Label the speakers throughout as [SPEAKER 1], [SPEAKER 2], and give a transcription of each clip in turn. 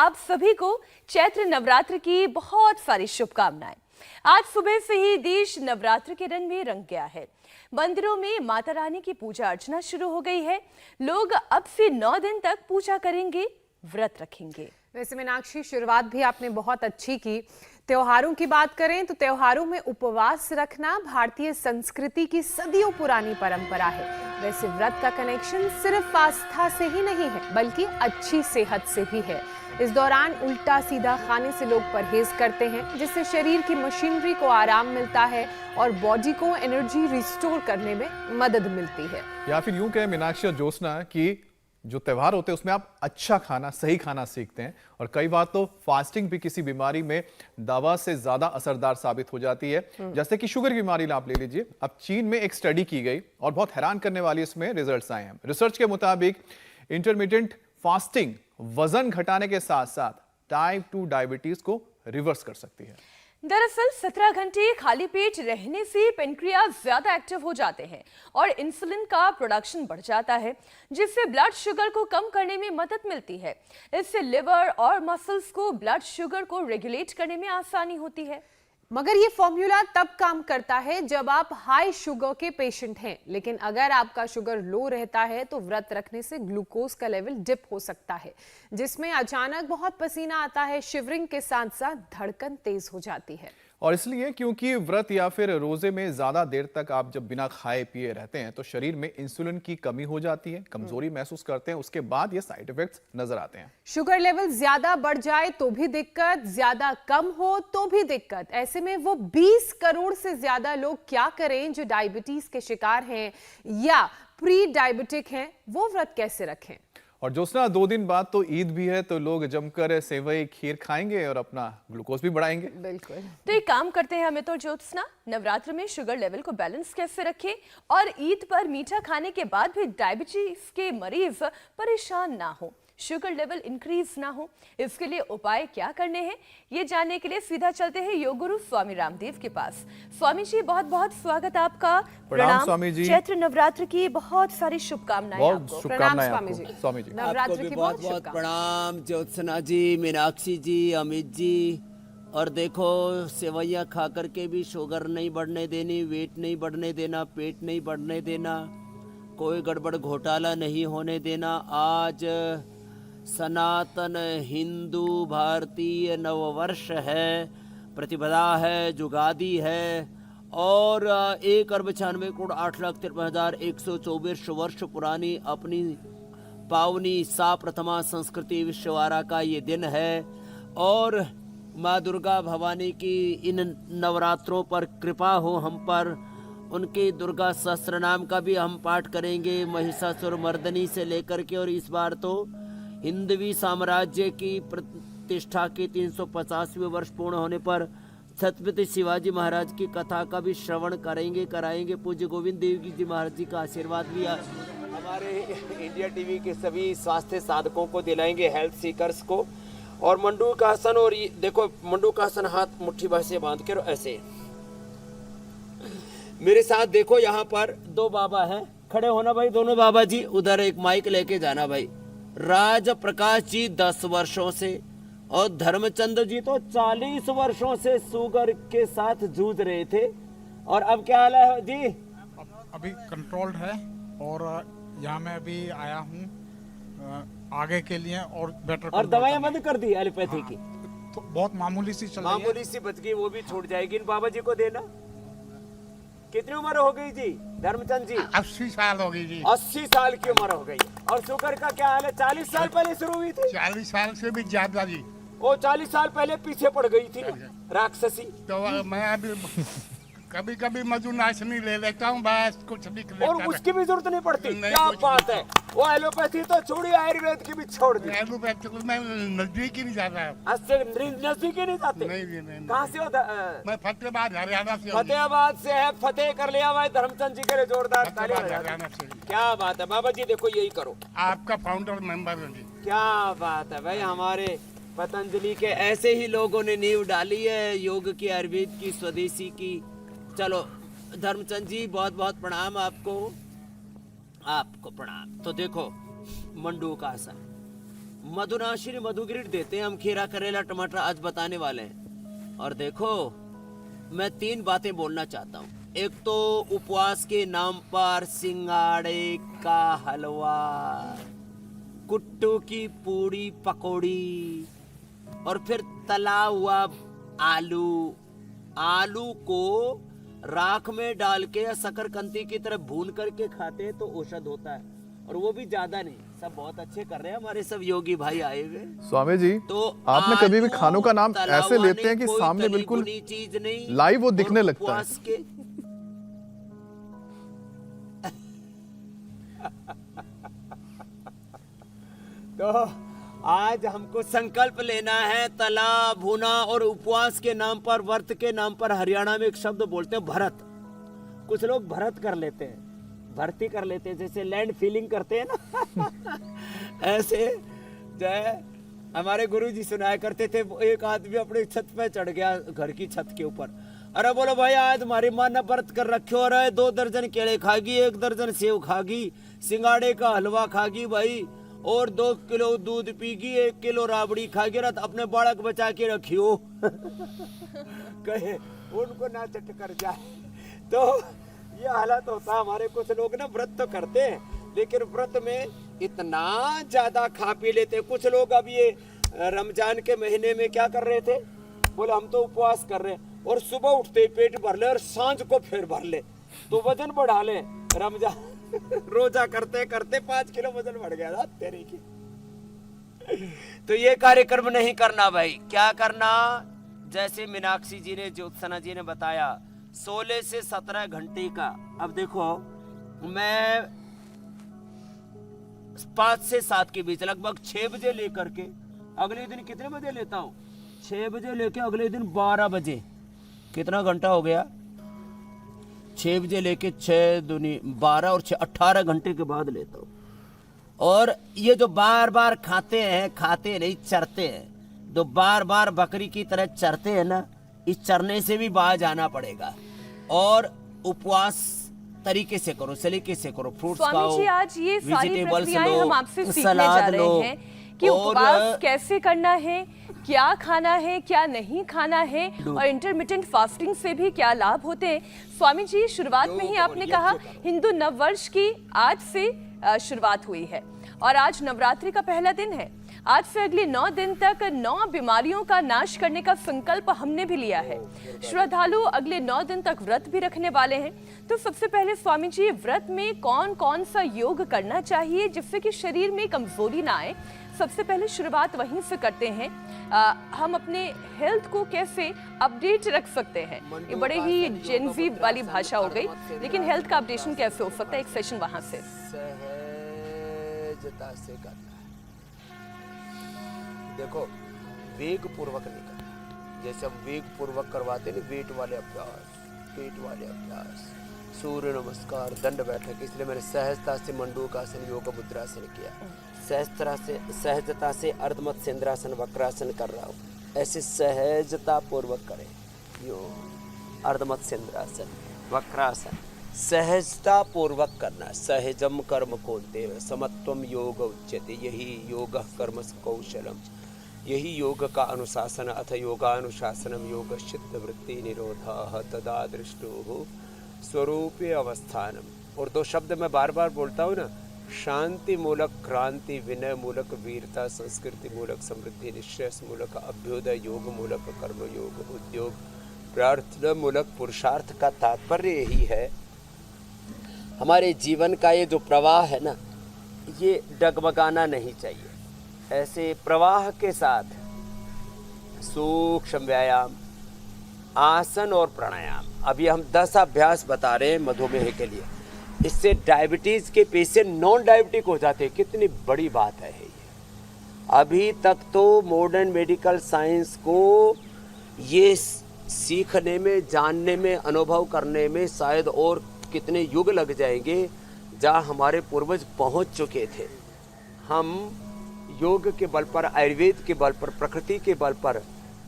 [SPEAKER 1] आप सभी को चैत्र नवरात्र की बहुत सारी शुभकामनाएं। आज सुबह से ही देश नवरात्र के रंग में रंग गया है। मंदिरों में माता रानी की पूजा अर्चना शुरू हो गई है। लोग अब से 9 दिन तक पूजा करेंगे, व्रत रखेंगे।
[SPEAKER 2] वैसे मीनाक्षी, शुरुआत भी आपने बहुत अच्छी की। त्योहारों की बात करें तो त्योहारों में उपवास रखना भारतीय संस्कृति की सदियों पुरानी परंपरा है। वैसे व्रत का कनेक्शन सिर्फ आस्था से ही नहीं है, बल्कि अच्छी सेहत से भी है। इस दौरान उल्टा सीधा खाने से लोग परहेज करते हैं, जिससे शरीर की मशीनरी को आराम मिलता है और बॉडी को एनर्जी रिस्टोर करने में मदद मिलती है।
[SPEAKER 3] या फिर यूं कहें मीनाक्षी और ज्योत्सना कि जो त्योहार होते हैं उसमें आप अच्छा खाना, सही खाना सीखते हैं। और कई बार तो फास्टिंग भी किसी बीमारी में दवा से ज्यादा असरदार साबित हो जाती है। जैसे कि शुगर की बीमारी आप ले लीजिए। अब चीन में एक स्टडी की गई और बहुत हैरान करने वाली इसमें रिजल्ट्स आए हैं। रिसर्च के मुताबिक इंटरमिटेंट फास्टिंग वजन घटाने के साथ साथ टाइप 2 डायबिटीज को रिवर्स कर सकती है।
[SPEAKER 1] दरअसल 17 घंटे खाली पेट रहने से पेनक्रियाज ज्यादा एक्टिव हो जाते हैं और इंसुलिन का प्रोडक्शन बढ़ जाता है, जिससे ब्लड शुगर को कम करने में मदद मिलती है। इससे लिवर और मसल्स को ब्लड शुगर को रेगुलेट करने में आसानी होती है।
[SPEAKER 2] मगर ये फॉर्मूला तब काम करता है जब आप हाई शुगर के पेशेंट हैं, लेकिन अगर आपका शुगर लो रहता है तो व्रत रखने से ग्लूकोज का लेवल डिप हो सकता है, जिसमें अचानक बहुत पसीना आता है। शिवरिंग के साथ साथ धड़कन तेज हो जाती है।
[SPEAKER 3] और इसलिए क्योंकि व्रत या फिर रोजे में ज्यादा देर तक आप जब बिना खाए पिए रहते हैं तो शरीर में इंसुलिन की कमी हो जाती है, कमजोरी महसूस करते हैं। उसके बाद ये साइड इफेक्ट्स नजर आते हैं।
[SPEAKER 2] शुगर लेवल ज्यादा बढ़ जाए तो भी दिक्कत, ज्यादा कम हो तो भी दिक्कत। ऐसे में वो 20 करोड़ से ज्यादा लोग क्या करें जो डायबिटीज के शिकार हैं या प्री डायबिटिक हैं, वो व्रत कैसे रखें?
[SPEAKER 3] और ज्योत्सना, 2 दिन बाद तो ईद भी है, तो लोग जमकर सेवई खीर खाएंगे और अपना ग्लूकोज भी बढ़ाएंगे।
[SPEAKER 2] बिल्कुल।
[SPEAKER 1] तो एक काम करते हैं हमें तो ज्योत्सना, नवरात्र में शुगर लेवल को बैलेंस कैसे रखें और ईद पर मीठा खाने के बाद भी डायबिटीज के मरीज परेशान ना हो, शुगर लेवल इंक्रीज ना हो, इसके लिए उपाय क्या करने हैं, ये जानने के लिए सीधा चलते हैं योग गुरु स्वामी रामदेव के पास। स्वामी जी, बहुत बहुत स्वागत आपका।
[SPEAKER 3] प्रणाम स्वामी जी।
[SPEAKER 1] चैत्र नवरात्र की बहुत सारी शुभकामनाएं आपको।
[SPEAKER 3] शुभकामनाएं
[SPEAKER 2] स्वामी जी।
[SPEAKER 3] स्वामी जी।
[SPEAKER 2] नवरात्र
[SPEAKER 4] आपको भी
[SPEAKER 2] की
[SPEAKER 4] बहुत बहुत प्रणाम। ज्योत्सना जी, मीनाक्षी जी, अमित जी। और देखो, सेवैयाँ खा करके भी शुगर नहीं बढ़ने देनी, वेट नहीं बढ़ने देना, पेट नहीं बढ़ने देना, कोई गड़बड़ घोटाला नहीं होने देना। आज सनातन हिंदू भारतीय नववर्ष है, प्रतिपदा है, जुगादी है और 1,96,8,53,124 वर्ष पुरानी अपनी पावनी सा प्रथमा संस्कृति विश्ववारा का ये दिन है। और माँ दुर्गा भवानी की इन नवरात्रों पर कृपा हो हम पर। उनके दुर्गा सहस्त्र नाम का भी हम पाठ करेंगे, महिषासुर मर्दनी से लेकर के। और इस बार तो हिंदवी साम्राज्य की प्रतिष्ठा के 350वें वर्ष पूर्ण होने पर छत्रपति शिवाजी महाराज की कथा का भी श्रवण कराएंगे। पूज्य गोविंद देव जी महाराज जी का आशीर्वाद भी हमारे इंडिया टीवी के सभी स्वास्थ्य साधकों को दिलाएंगे, हेल्थ सीकर्स को। और मंडू का आसन, और देखो मंडू का आसन हाथ मुट्ठी भर से बांध कर ऐसे मेरे साथ देखो। यहाँ पर 2 बाबा हैं, खड़े होना भाई दोनों बाबा जी। उधर एक माइक लेके जाना भाई। राज प्रकाश जी 10 वर्षों से और धर्मचंद जी तो 40 वर्षों से शुगर के साथ जूझ रहे थे। और अब क्या हाल है जी?
[SPEAKER 5] अभी कंट्रोल्ड है और यहाँ मैं अभी आया हूँ आगे के लिए और बेटर।
[SPEAKER 4] और दवाइयाँ बंद कर दी एलोपैथी की?
[SPEAKER 5] तो बहुत मामूली सी चल रही है।
[SPEAKER 4] मामूली सी बच गई, वो भी छूट जाएगी। इन बाबा जी को देना। कितनी उम्र हो गई जी धर्मचंद जी?
[SPEAKER 5] 80 साल हो गई जी।
[SPEAKER 4] 80 साल की उम्र हो गई। और शुगर का क्या हाल है? 40 साल पहले शुरू हुई थी?
[SPEAKER 5] 40 साल से भी ज्यादा जी।
[SPEAKER 4] वो 40 साल पहले पीछे पड़ गई थी राक्षसी।
[SPEAKER 5] तो मैं अभी कभी कभी मधुनाशनी ले लेता हूँ, बस कुछ भी लेता
[SPEAKER 4] और उसकी भी जरूरत नहीं पड़ती। क्या बात है। वो एलोपैथी तो छोड़ी, आयुर्वेद की भी छोड़ दी।
[SPEAKER 5] एलोपैथी में नजदीक ही नहीं जाता है।
[SPEAKER 4] नजदीक ही नहीं जाते?
[SPEAKER 5] नहीं।
[SPEAKER 4] कहाँ से हो?
[SPEAKER 5] मैं फतेहाबाद हरियाणा से।
[SPEAKER 4] फतेहाबाद से है। फतेह कर लिया भाई धर्मचंद जी के लिए जोरदार ताली
[SPEAKER 5] हरियाणा से।
[SPEAKER 4] क्या बात है बाबा जी, देखो यही करो।
[SPEAKER 5] आपका फाउंडर मेंबर हूँ जी।
[SPEAKER 4] क्या बात है भाई, हमारे पतंजलि के ऐसे ही लोगों ने नींव डाली है, योग की, आयुर्वेद की, स्वदेशी की। चलो धर्मचंद जी, बहुत बहुत प्रणाम आपको प्रणाम। तो देखो मंडू का आसन, मधुनाशिनी मधुगिरीट देते हैं हम, खीरा करेला टमाटर आज बताने वाले हैं। और देखो मैं 3 बातें बोलना चाहता हूँ। एक तो उपवास के नाम पर सिंगाड़े का हलवा, कुट्टू की पूड़ी पकौड़ी, और फिर तला हुआ आलू को राख में डाल के या शकरकंदी की तरह भून करके खाते हैं तो औषध होता है, और वो भी ज्यादा नहीं। सब बहुत अच्छे कर रहे हैं हमारे सब योगी भाई आए हुए।
[SPEAKER 3] स्वामी जी,
[SPEAKER 4] तो
[SPEAKER 3] आपने कभी भी
[SPEAKER 4] आलू
[SPEAKER 3] खानों का नाम
[SPEAKER 4] तला
[SPEAKER 3] ऐसे
[SPEAKER 4] हुआ
[SPEAKER 3] लेते हैं
[SPEAKER 4] नहीं,
[SPEAKER 3] कि
[SPEAKER 4] कोई
[SPEAKER 3] सामने
[SPEAKER 4] तली
[SPEAKER 3] बिल्कुल
[SPEAKER 4] भुनी चीज नहीं,
[SPEAKER 3] लाइव वो
[SPEAKER 4] और
[SPEAKER 3] दिखने लगता है।
[SPEAKER 4] उपवास के तो आज हमको संकल्प लेना है, तला भुना और उपवास के नाम पर, व्रत के नाम पर हरियाणा में एक शब्द बोलते हैं भरत। कुछ लोग भरत कर लेते हैं, भर्ती कर लेते हैं, जैसे लैंड फीलिंग करते हैं ना ऐसे जय हमारे गुरुजी सुनाया करते थे। एक आदमी अपने छत पे चढ़ गया, घर की छत के ऊपर। अरे बोलो भाई आज हमारी माँ ने व्रत कर रखे हो रहे, 2 दर्जन केले खागी, 1 दर्जन सेव खागी, सिंगाड़े का हलवा खागी भाई, और 2 किलो दूध पीगी, 1 किलो राबड़ी खागी, रत अपने बालक बचा के रखियो कहे उनको ना चट कर जाए। तो ये हालत होता है हमारे। कुछ लोग ना व्रत तो करते हैं, लेकिन व्रत में इतना ज्यादा खा पी लेते हैं। कुछ लोग अब ये रमजान के महीने में क्या कर रहे थे, बोले हम तो उपवास कर रहे हैं, और सुबह उठते ही पेट भर ले और सांझ को फिर भर ले, तो वजन बढ़ा ले। रमजान रोजा करते करते 5 किलो वजन बढ़ गया था तेरे की। तो ये कार्यक्रम नहीं करना भाई। क्या करना, जैसे मीनाक्षी जी ने, ज्योत्सना जी ने बताया 16 से 17 घंटे का। अब देखो मैं 5 से 7 के बीच लगभग 6 बजे लेकर के अगले दिन कितने बजे लेता हूँ, 6 बजे लेके अगले दिन 12 बजे, कितना घंटा हो गया, 6 बजे लेके 6 दूनी 12 और 6 18 घंटे के बाद लेता हूँ। और ये जो बार बार खाते नहीं चरते हैं, तो बार बार बकरी की तरह चरते हैं ना, इस चरने से भी बाहर आना पड़ेगा। और उपवास तरीके से करो, सलीके से करो, फ्रूट्स
[SPEAKER 1] स्वामी
[SPEAKER 4] खाओ,
[SPEAKER 1] जी आज ये सारी
[SPEAKER 4] वेजिटेबल्स
[SPEAKER 1] प्रक्रियाएं हम आपसे
[SPEAKER 4] लो,
[SPEAKER 1] सीखने जा
[SPEAKER 4] सलाद
[SPEAKER 1] रहे
[SPEAKER 4] लो,
[SPEAKER 1] हैं कि
[SPEAKER 4] और
[SPEAKER 1] उपवास कैसे करना है, क्या खाना है, क्या नहीं खाना है, और इंटरमिटेंट फास्टिंग से भी क्या लाभ होते हैं। स्वामी जी शुरुआत में ही आपने कहा हिंदू नववर्ष की आज से शुरुआत हुई है और आज नवरात्रि का पहला दिन है। आज से अगले 9 दिन तक 9 बीमारियों का नाश करने का संकल्प हमने भी लिया है। श्रद्धालु अगले 9 दिन तक व्रत भी रखने वाले हैं। तो सबसे पहले स्वामी जी, व्रत में कौन कौन सा योग करना चाहिए जिससे कि शरीर में कमजोरी ना आए? सबसे पहले शुरुआत वहीं से करते हैं। हम अपने हेल्थ को कैसे अपडेट रख सकते हैं? ये बड़े ही जेनजी वाली भाषा हो गई, लेकिन हेल्थ का अपडेशन कैसे हो सकता है? एक सेशन वहां से
[SPEAKER 4] सहजता से करना है। देखो वेग पूर्वक नहीं करना, जैसे हम वेग पूर्वक करवाते नहीं, वेट वाले अभ्यास, पेट वाले अभ्यास, सूर्य नमस्कार, दंड बैठक, इसलिए मैंने सहजता से मंडूकासन, योग मुद्रासन किया। सहजता से अर्धमत्स्येंद्रासन, वक्रासन कर रहा हूँ। ऐसे सहजता पूर्वक करें योग, अर्धमत्स्येंद्रासन, वक्रासन, सहजता पूर्वक करना। सहजम कर्म कौन्तेय समत्वम योग उच्यते, यही योग कर्म कौशलम, यही योग का अनुशासन। अथ योगानुशासनम योग चित्त वृत्ति निरोधा तदा दृष्टो स्वरूपे अवस्थानम। और 2 शब्द मैं बार बार बोलता हूँ ना, शांति मूलक क्रांति, विनय मूलक वीरता, संस्कृति मूलक समृद्धि, निश्चय मूलक अभ्युदय, योग मूलक कर्म योग, उद्योग, प्रार्थना मूलक पुरुषार्थ। का तात्पर्य यही है, हमारे जीवन का ये जो प्रवाह है ना, ये डगमगाना नहीं चाहिए। ऐसे प्रवाह के साथ सूक्ष्म व्यायाम, आसन और प्राणायाम। अभी हम 10 अभ्यास बता रहे हैं मधुमेह के लिए। इससे डायबिटीज के पेशेंट नॉन डायबिटिक हो जाते हैं। कितनी बड़ी बात है ये। अभी तक तो मॉडर्न मेडिकल साइंस को ये सीखने में, जानने में, अनुभव करने में शायद और कितने युग लग जाएंगे, जहाँ हमारे पूर्वज पहुँच चुके थे। हम योग के बल पर, आयुर्वेद के बल पर, प्रकृति के बल पर,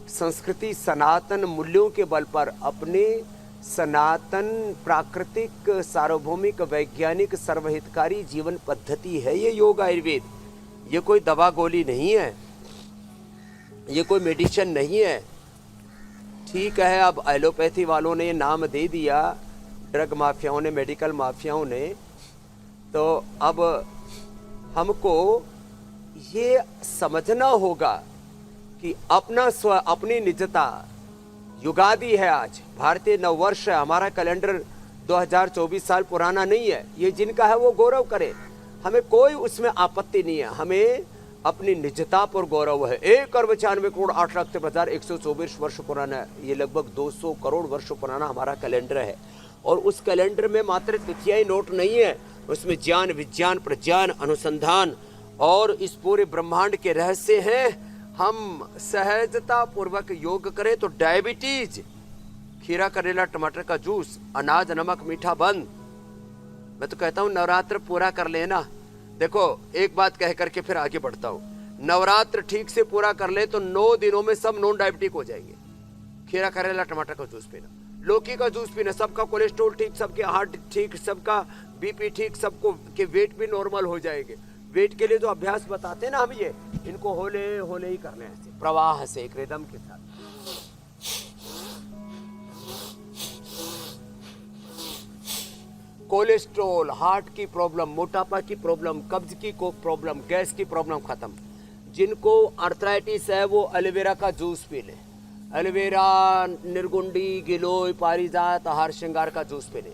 [SPEAKER 4] संस्कृति सनातन मूल्यों के बल पर, अपने सनातन प्राकृतिक सार्वभौमिक वैज्ञानिक सर्वहितकारी जीवन पद्धति है ये योग आयुर्वेद। ये कोई दवा गोली नहीं है, ये कोई मेडिसिन नहीं है। ठीक है, अब एलोपैथी वालों ने नाम दे दिया, ड्रग माफियाओं ने, मेडिकल माफियाओं ने, तो अब हमको ये समझना होगा कि अपना अपनी निजता, युगादि है आज, भारतीय नववर्ष है, हमारा कैलेंडर 2024 साल पुराना नहीं है। ये जिनका है वो गौरव करे, हमें कोई उसमें आपत्ति नहीं है, हमें अपनी निजता पर गौरव है। 1,92,08,13,124 वर्ष पुराना है, ये लगभग 200 करोड़ वर्ष पुराना हमारा कैलेंडर है। और उस कैलेंडर में मात्र तिथियां ही नोट नहीं है, उसमें ज्ञान, विज्ञान, प्रज्ञान, अनुसंधान और इस पूरे ब्रह्मांड के रहस्य हैं। हम सहजता पूर्वक योग करें तो डायबिटीज, खीरा, करेला, टमाटर का जूस, अनाज, नमक, मीठा बंद। मैं तो कहता हूँ नवरात्र पूरा कर लेना। देखो, एक बात कह करके फिर आगे बढ़ता हूँ, नवरात्र ठीक से पूरा कर ले तो 9 दिनों में सब नॉन डायबिटिक हो जाएंगे। खीरा, करेला, टमाटर का जूस पीना, लौकी का जूस पीना, सबका कोलेस्ट्रॉल ठीक, सबके हार्ट ठीक, सबका बीपी ठीक, सबको के वेट भी नॉर्मल हो जाएंगे। वेट के लिए जो अभ्यास बताते हैं ना हम, ये इनको होले होले ही करने हैं, प्रवाह से, एक रिदम के साथ। कोलेस्ट्रॉल, हार्ट की प्रॉब्लम, मोटापा की प्रॉब्लम, कब्ज की प्रॉब्लम, गैस की प्रॉब्लम खत्म। जिनको आर्थराइटिस है वो एलोवेरा का जूस पी ले, एलोवेरा, निर्गुंडी, गिलोय, पारिजात, हार श्रृंगार का जूस पी ले।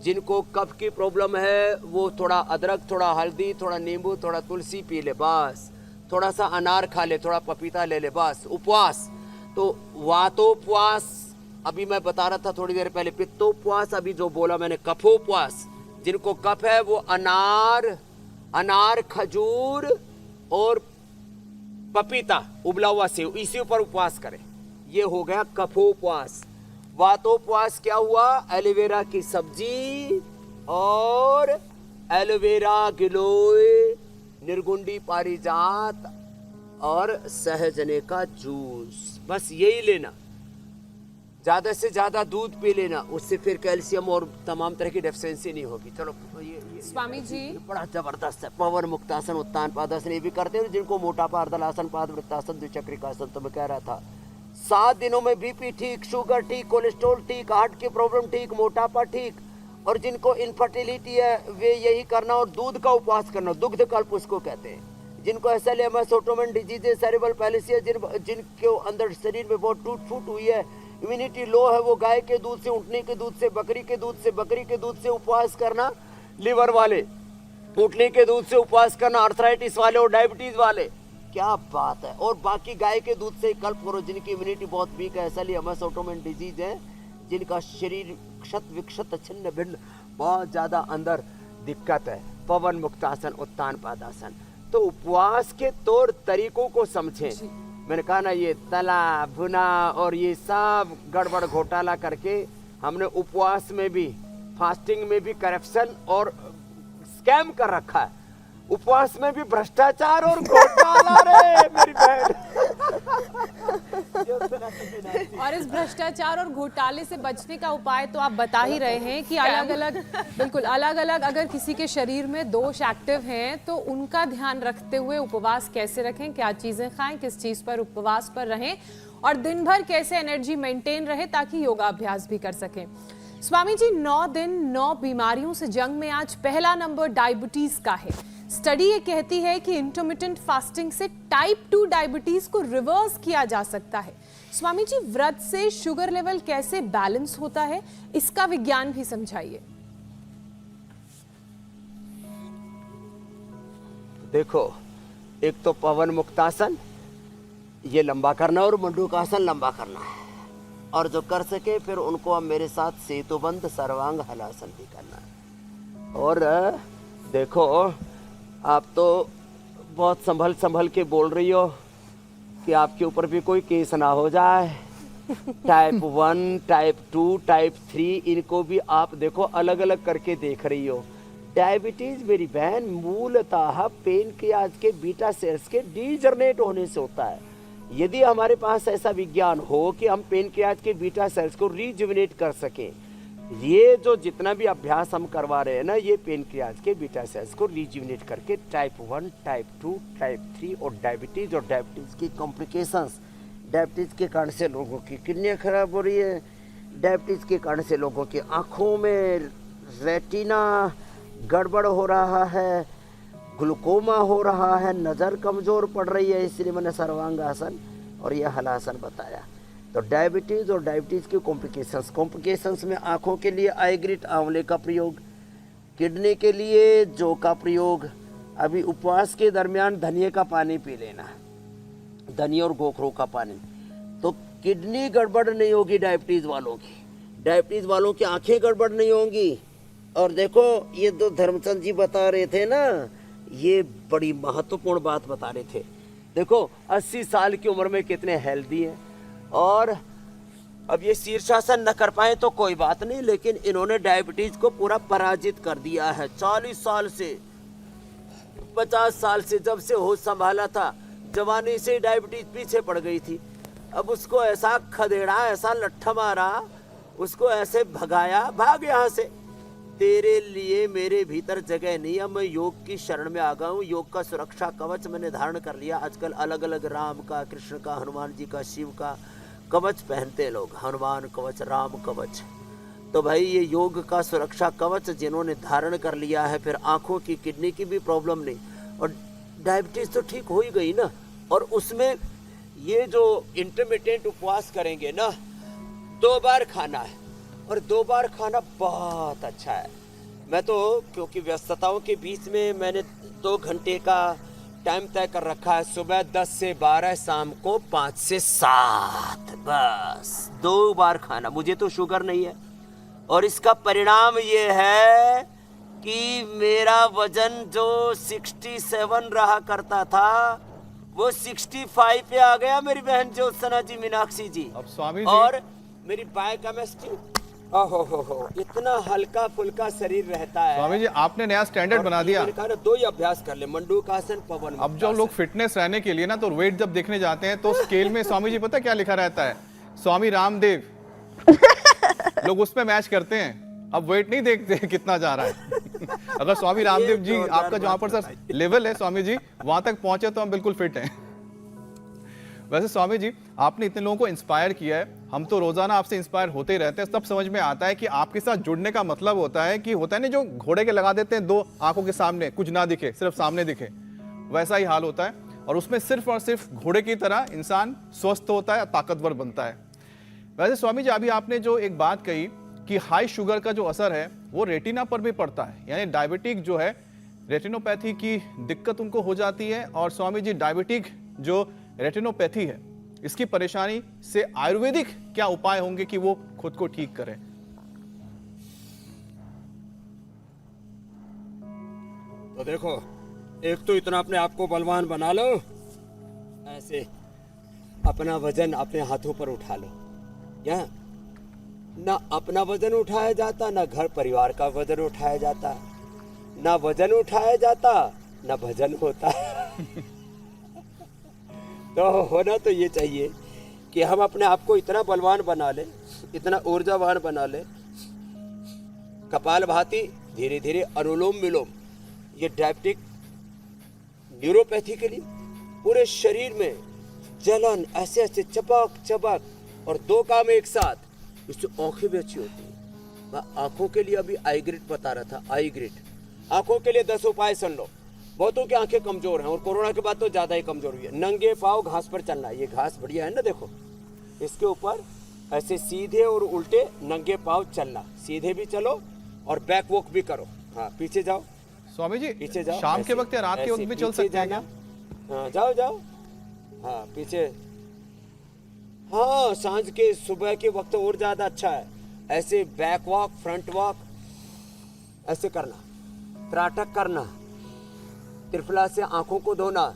[SPEAKER 4] जिनको कफ की प्रॉब्लम है वो थोड़ा अदरक, थोड़ा हल्दी, थोड़ा नींबू, थोड़ा तुलसी पी ले बस। थोड़ा सा अनार खा ले, थोड़ा पपीता ले ले बस। उपवास तो वातोपवास अभी मैं बता रहा था थोड़ी देर पहले, पित्तोपवास अभी जो बोला मैंने, कफोपवास। जिनको कफ है वो अनार, खजूर और पपीता, उबला हुआ सेव, इसी ऊपर उपवास करें। ये हो गया कफोपवास। वातोपवास क्या हुआ? एलोवेरा की सब्जी और एलोवेरा, गिलोय, निर्गुंडी, पारिजात और सहजने का जूस, बस यही लेना। ज्यादा से ज्यादा दूध पी लेना, उससे फिर कैल्शियम और तमाम तरह की डेफिशिएंसी नहीं होगी। चलो ये
[SPEAKER 2] स्वामी जी,
[SPEAKER 4] ये बड़ा जबरदस्त है। पवन मुक्तासन, उत्तान पादासन, ये भी करते हैं जिनको मोटापा, अर्धलासन, पाद वृत्तासन, द्विचक्रिकासन। तो मैं कह रहा था 7 दिनों में बीपी ठीक, शुगर ठीक, कोलेस्ट्रॉल ठीक, हार्ट की प्रॉब्लम ठीक, मोटापा ठीक। और जिनको इनफर्टिलिटी है वे यही करना, और दूध का उपवास करना, दुग्ध कल्प उसको कहते हैं। जिनको एसएलएमएस, ऑटोमन डिजीज, सेरेब्रल पैलिसी, जिनके अंदर शरीर में बहुत टूट फूट हुई है, इम्यूनिटी लो है, वो गाय के दूध से, ऊँटनी के दूध से, बकरी के दूध से, बकरी के दूध से उपवास करना। लिवर वाले ऊँटनी के दूध से उपवास करना, आर्थराइटिस वाले और डायबिटीज वाले, क्या बात है। और बाकी गाय के दूध से कल्प करो जिनकी इम्यूनिटी बहुत वीक है, एसएलएमएस, ऑटोमन डिजीज है, जिनका शरीर क्षत विक्षत, छिन्न भिन्न, बहुत ज्यादा अंदर दिक्कत है। पवन मुक्तासन, उत्तान पादासन। तो उपवास के तौर तरीकों को समझें। मैंने कहा ना, ये तला भुना और ये सब गड़बड़ घोटाला करके हमने उपवास में भी, फास्टिंग में भी करप्शन और स्कैम कर रखा है। उपवास में भी भ्रष्टाचार और घोटाला रे मेरी बहन।
[SPEAKER 2] और इस भ्रष्टाचार और घोटाले से बचने का उपाय तो आप बता ही रहे हैं कि अलग अलग, बिल्कुल अलग अलग, अगर किसी के शरीर में दोष एक्टिव हैं तो उनका ध्यान रखते हुए उपवास कैसे रखें, क्या चीजें खाएं, किस चीज पर उपवास पर रहें, और दिन भर कैसे एनर्जी मेंटेन रहे ताकि योगाभ्यास भी कर सकें। स्वामी जी, 9 दिन 9 बीमारियों से जंग में आज पहला नंबर डायबिटीज का है। स्टडी ये कहती है कि इंटरमिटेंट फास्टिंग से टाइप 2 डायबिटीज को रिवर्स किया जा सकता है। स्वामी जी, व्रत से शुगर लेवल कैसे बैलेंस होता है, इसका विज्ञान भी समझाइए।
[SPEAKER 4] देखो, एक तो पवन मुक्तासन ये लंबा करना और मंडूकासन लंबा करना है, और जो कर सके फिर उनको अब मेरे साथ सेतुबंध सर्वांग हलासन भी करना है। और देखो, आप तो बहुत संभल के बोल रही हो कि आपके ऊपर भी कोई केस ना हो जाए। टाइप 1, टाइप 2, टाइप 3, इनको भी आप देखो अलग अलग करके देख रही हो। डायबिटीज मेरी बहन मूलतः पेनक्रियाज के बीटा सेल्स के डीजनरेट होने से होता है। यदि हमारे पास ऐसा विज्ञान हो कि हम पेनक्रियाज के बीटा सेल्स को रीजुविनेट कर सकें, ये जो जितना भी अभ्यास हम करवा रहे हैं ना, ये पेनक्रियाज के बीटा सेल्स को रिज्यूनेट करके टाइप 1, टाइप 2, टाइप 3 और डायबिटीज़ की कॉम्प्लिकेशंस, डायबिटीज़ के कारण से लोगों की किडनियाँ खराब हो रही है, डायबिटीज़ के कारण से लोगों की आँखों में रेटिना गड़बड़ हो रहा है, ग्लूकोमा हो रहा है, नज़र कमज़ोर पड़ रही है। इसलिए मैंने सर्वांगासन और यह हलासन बताया। तो डायबिटीज़ और डायबिटीज़ की कॉम्प्लिकेशंस में आँखों के लिए आईग्रिट आंवले का प्रयोग, किडनी के लिए जौ का प्रयोग, अभी उपवास के दरमियान धनिए का पानी पी लेना, धनिया और गोखरू का पानी, तो किडनी गड़बड़ नहीं होगी डायबिटीज़ वालों की, डायबिटीज़ वालों की आँखें गड़बड़ नहीं होंगी। और देखो ये तो धर्मचंद जी बता रहे थे ना, ये बड़ी महत्वपूर्ण बात बता रहे थे। देखो 80 साल की उम्र में कितने हेल्दी हैं, और अब ये शीर्षासन न कर पाए तो कोई बात नहीं, लेकिन इन्होंने डायबिटीज को पूरा पराजित कर दिया है। 40 साल से 50 साल से जब से होश संभाला था, जवानी से डायबिटीज पीछे पड़ गई थी। अब उसको ऐसा खदेड़ा, ऐसा लट्ठा मारा, उसको ऐसे भगाया, भाग यहाँ से, तेरे लिए मेरे भीतर जगह नहीं है। मैं योग की शरण में आ गया हूँ, योग का सुरक्षा कवच मैंने धारण कर लिया। आजकल अलग अलग राम का, कृष्ण का, हनुमान जी का, शिव का कवच पहनते लोग, हनुमान कवच, राम कवच। तो भाई ये योग का सुरक्षा कवच जिन्होंने धारण कर लिया है, फिर आंखों की, किडनी की भी प्रॉब्लम नहीं, और डायबिटीज तो ठीक हो ही गई ना। और उसमें ये जो इंटरमिटेंट उपवास करेंगे ना, 2 बार खाना है, और 2 बार खाना बहुत अच्छा है। मैं तो क्योंकि व्यस्तताओं के बीच में मैंने 2 घंटे का टाइम तय कर रखा है, सुबह 10 से 12, शाम को 5 से 7, बस 2 बार खाना। मुझे तो शुगर नहीं है, और इसका परिणाम ये है कि मेरा वजन जो 67 रहा करता था वो 65 पे आ गया मेरी बहन ज्योत्सना जी, मीनाक्षी जी।
[SPEAKER 3] अब स्वामी जी,
[SPEAKER 4] और मेरी बायोकेमिस्ट्री, ओहो, इतना हल्का फुल्का शरीर रहता है।
[SPEAKER 3] स्वामी जी आपने नया स्टैंडर्ड बना दिया।
[SPEAKER 4] मैंने कहा ना 2 ही अभ्यास कर ले, मंडूकासन, पवन।
[SPEAKER 3] अब जो लोग फिटनेस रहने के लिए ना, तो वेट जब देखने जाते हैं तो स्केल में स्वामी जी पता क्या लिखा रहता है, स्वामी रामदेव। लोग उस पे मैच करते हैं, अब वेट नहीं देखते कितना जा रहा है। अगर स्वामी रामदेव जी आपका जहाँ पर सर लेवल है स्वामी जी, वहां तक पहुंचे तो हम बिल्कुल फिट हैं। वैसे स्वामी जी आपने इतने लोगों को इंस्पायर किया है, हम तो रोजाना आपसे इंस्पायर होते ही रहते हैं। तब समझ में आता है कि आपके साथ जुड़ने का मतलब होता है कि होता है ना, जो घोड़े के लगा देते हैं 2 आंखों के सामने, कुछ ना दिखे, सिर्फ सामने दिखे, वैसा ही हाल होता है। और उसमें सिर्फ और सिर्फ घोड़े की तरह इंसान स्वस्थ होता है, ताकतवर बनता है। वैसे स्वामी जी अभी आपने जो एक बात कही कि हाई शुगर का जो असर है वो रेटिना पर भी पड़ता है, यानी डायबिटिक जो है, रेटिनोपैथी की दिक्कत उनको हो जाती है। और स्वामी जी डायबिटिक जो रेटिनोपैथी है, इसकी परेशानी से आयुर्वेदिक क्या उपाय होंगे कि वो खुद को ठीक करें?
[SPEAKER 4] तो देखो, एक तो इतना अपने आप को बलवान बना लो, ऐसे अपना वजन अपने हाथों पर उठा लो। या ना अपना वजन उठाया जाता, ना घर परिवार का वजन उठाया जाता, ना वजन उठाया जाता, ना भजन होता। तो होना तो ये चाहिए कि हम अपने आप को इतना बलवान बना ले, इतना ऊर्जावान बना ले। कपालभाति, धीरे धीरे अनुलोम विलोम, ये डायबिटिक न्यूरोपैथी के लिए पूरे शरीर में जलन, ऐसे ऐसे चबक चबक, और 2 काम एक साथ, इससे आंखें भी अच्छी होती है। मैं आंखों के लिए अभी आईग्रिट बता रहा था, आईग्रिट। आंखों के लिए 10 उपाय सुन लो। बहुतों की आंखें कमजोर हैं, और कोरोना के बाद तो ज्यादा ही कमजोर हुई है। नंगे पांव घास पर चलना, ये घास बढ़िया है ना, देखो इसके ऊपर ऐसे सीधे और उल्टे नंगे पांव चलना, सीधे भी चलो और बैक वॉक भी करो। हाँ, पीछे जाओ
[SPEAKER 3] स्वामी जी,
[SPEAKER 4] पीछे जाओ,
[SPEAKER 3] शाम के वक्त या रात के वक्त भी चल सकते हैं क्या?
[SPEAKER 4] हाँ, जाओ जाओ, हाँ पीछे, हाँ सांझ के, सुबह के वक्त और ज्यादा अच्छा है। ऐसे बैक वॉक, फ्रंट वॉक ऐसे करना, त्राटक करना, त्रिफला से आंखों को धोना,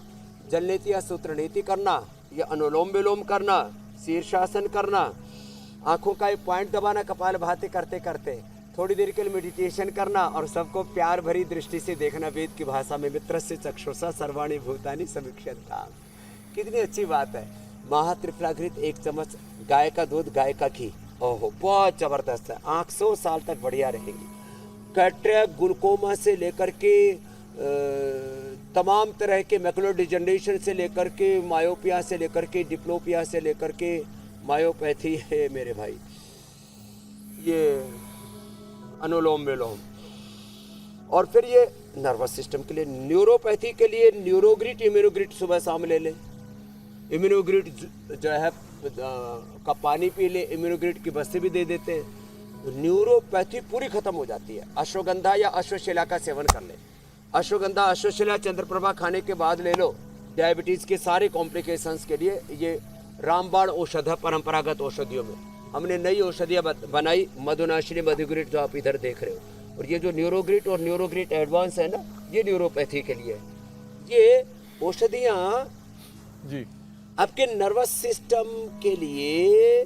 [SPEAKER 4] जलनीति या सूत्रनीति करना, या अनुलोम विलोम करना, शीर्षासन करना, आंखों का एक पॉइंट दबाना, कपालभाति करते करते थोड़ी देर के लिए मेडिटेशन करना, और सबको प्यार भरी दृष्टि से देखना। वेद की भाषा में मित्रस्य चक्षुषा सर्वाणि भूतानि समीक्ष्यन्ताम्। कितनी अच्छी बात है। महात्रिफलाघृत 1 चम्मच, गाय का दूध, गाय का घी, ओहो बहुत जबरदस्त है, आँख 100 साल तक बढ़िया रहेगी। कैटरेक्ट, ग्लूकोमा से लेकर के तमाम तरह के मैकुलर डिजनरेशन से लेकर के मायोपिया से लेकर के डिप्लोपिया से लेकर के मायोपैथी है मेरे भाई, ये अनुलोम विलोम। और फिर ये नर्वस सिस्टम के लिए, न्यूरोपैथी के लिए न्यूरोग्रिट इम्यूनोग्रिट सुबह शाम ले लें। इम्यूनोग्रिट जो है का पानी पी ले, इम्यूनोग्रिट की बस्ती भी दे देते हैं, तो न्यूरोपैथी पूरी खत्म हो जाती है। अश्वगंधा या अश्वशिला का सेवन कर ले। अश्वगंधा, अश्वशिला, चंद्रप्रभा खाने के बाद ले लो। डायबिटीज़ के सारे कॉम्प्लिकेशंस के लिए ये रामबाण औषध है। परंपरागत औषधियों में हमने नई औषधियाँ बनाई, मधुनाशिनी, मधुग्रिट जो आप इधर देख रहे हो। और ये जो न्यूरोग्रिट और न्यूरोग्रिट एडवांस है ना, ये न्यूरोपैथी के लिए। ये औषधियाँ
[SPEAKER 3] जी
[SPEAKER 4] आपके नर्वस सिस्टम के लिए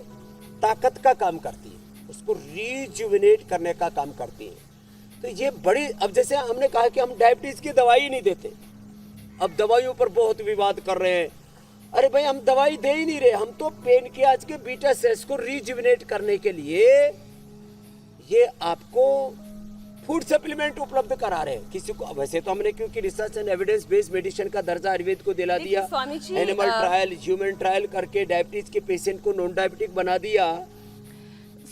[SPEAKER 4] ताकत का काम करती है, उसको रिजुविनेट करने का काम करती है। तो ये बड़ी, अब जैसे हमने कहा कि हम डायबिटीज की दवाई नहीं देते, अब दवाइयों पर बहुत विवाद कर रहे हैं। अरे भाई हम दवाई दे ही नहीं रहे, हम तो पेन के आज के बीटा सेल्स को रिजुविनेट करने के लिए ये आपको फूड सप्लीमेंट उपलब्ध करा रहे हैं किसी को। वैसे तो हमने क्योंकि research and evidence based medicine का दर्जा आयुर्वेद को दिला दिया,
[SPEAKER 1] Swami ji,
[SPEAKER 4] animal trial, human trial करके डायबिटीज के पेशेंट को नॉन डायबिटिक बना दिया।